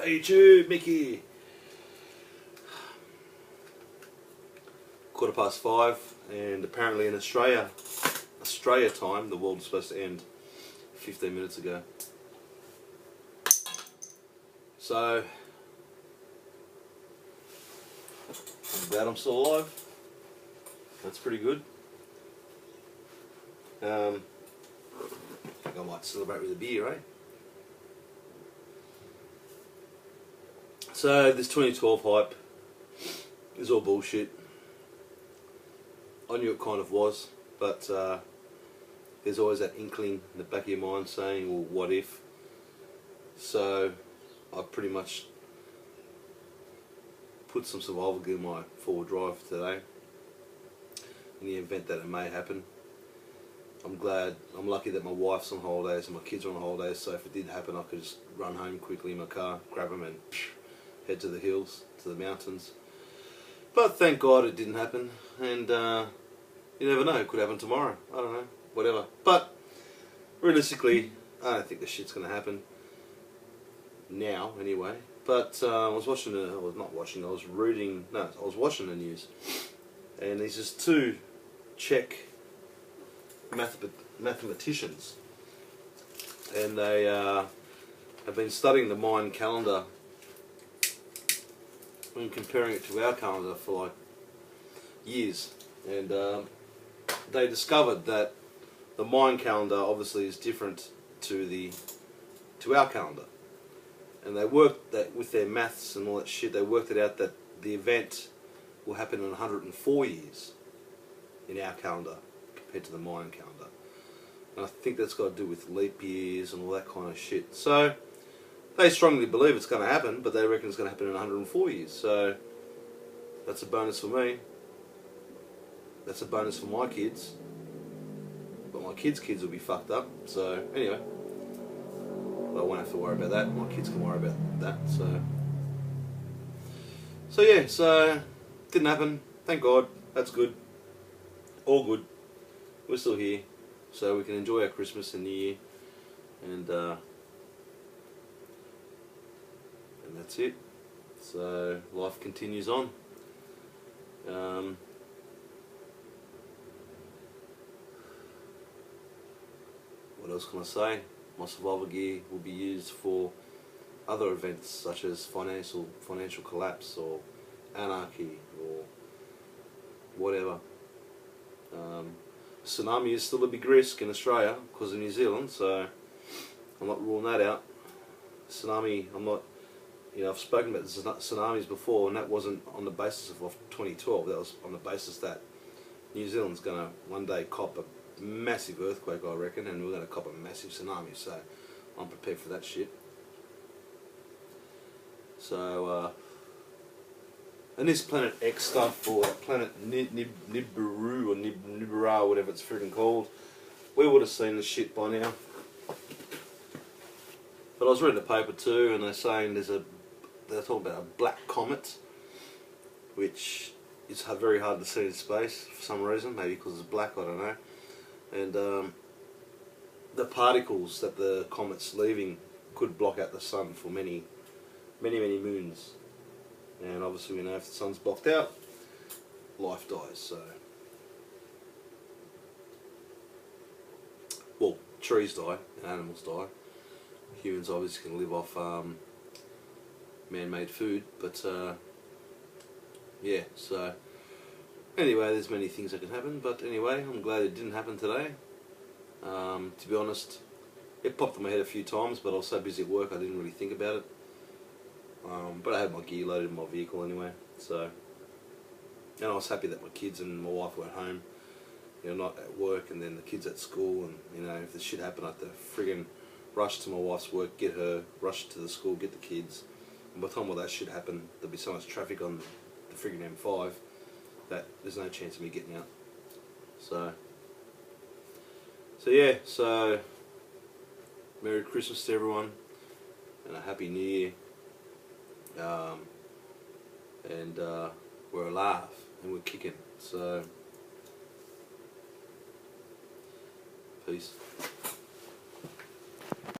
Hey YouTube, Mickey. 5:15, and apparently in Australia time, the world was supposed to end 15 minutes ago. So, I'm glad I'm still alive. That's pretty good. I think I might celebrate with a beer, eh? So, this 2012 hype is all bullshit. I knew it kind of was, but there's always that inkling in the back of your mind saying, well, what if? So, I pretty much put some survival gear in my four-wheel drive today, in the event that it may happen. I'm lucky that my wife's on holidays and my kids are on holidays, so if it did happen I could just run home quickly in my car, grab them and head to the hills, to the mountains. But thank God it didn't happen, and you never know, it could happen tomorrow, I don't know, whatever. But realistically, I don't think this shit's going to happen now anyway. But I was watching I was watching the news, and there's just two Czech mathematicians, and they have been studying the Mayan calendar and comparing it to our calendar for like years, and they discovered that the Mayan calendar obviously is different to our calendar, and they worked that with their maths and all that shit. They worked it out that the event will happen in 104 years in our calendar compared to the Mayan calendar, and I think that's got to do with leap years and all that kind of shit. So they strongly believe it's going to happen, but they reckon it's going to happen in 104 years. So that's a bonus for me. That's a bonus for my kids. But my kids' kids will be fucked up. So anyway, I won't have to worry about that. My kids can worry about that. So yeah. So didn't happen. Thank God. That's good. All good. We're still here, so we can enjoy our Christmas and New Year, and that's it. So life continues on. What else can I say? My survival gear will be used for other events such as financial collapse or anarchy or whatever. Tsunami is still a big risk in Australia because of New Zealand, so I'm not ruling that out. Tsunami, I've spoken about tsunamis before, and that wasn't on the basis of 2012. That was on the basis that New Zealand's going to one day cop a massive earthquake, I reckon, and we're going to cop a massive tsunami. So I'm prepared for that shit. So, and this Planet X stuff, or Planet Nibiru or Nibira, whatever it's freaking called, we would have seen this shit by now. But I was reading the paper too, and they're saying they're talking about a black comet, which is very hard to see in space for some reason, maybe because it's black, I don't know. And the particles that the comet's leaving could block out the sun for many moons. And obviously we know if the sun's blocked out, life dies. So, well, trees die and animals die. Humans obviously can live off man-made food, but yeah, so anyway, there's many things that can happen, but anyway, I'm glad it didn't happen today. To be honest, it popped in my head a few times, but I was so busy at work I didn't really think about it. But I had my gear loaded in my vehicle anyway, so, and I was happy that my kids and my wife were at home, not at work, and then the kids at school, and if the shit happened, I had to friggin' rush to my wife's work, get her, rush to the school, get the kids, and by the time all that shit happened, there'd be so much traffic on the friggin' M5 that there's no chance of me getting out. So yeah, so Merry Christmas to everyone, and a Happy New Year. And we're alive and we're kicking, so peace.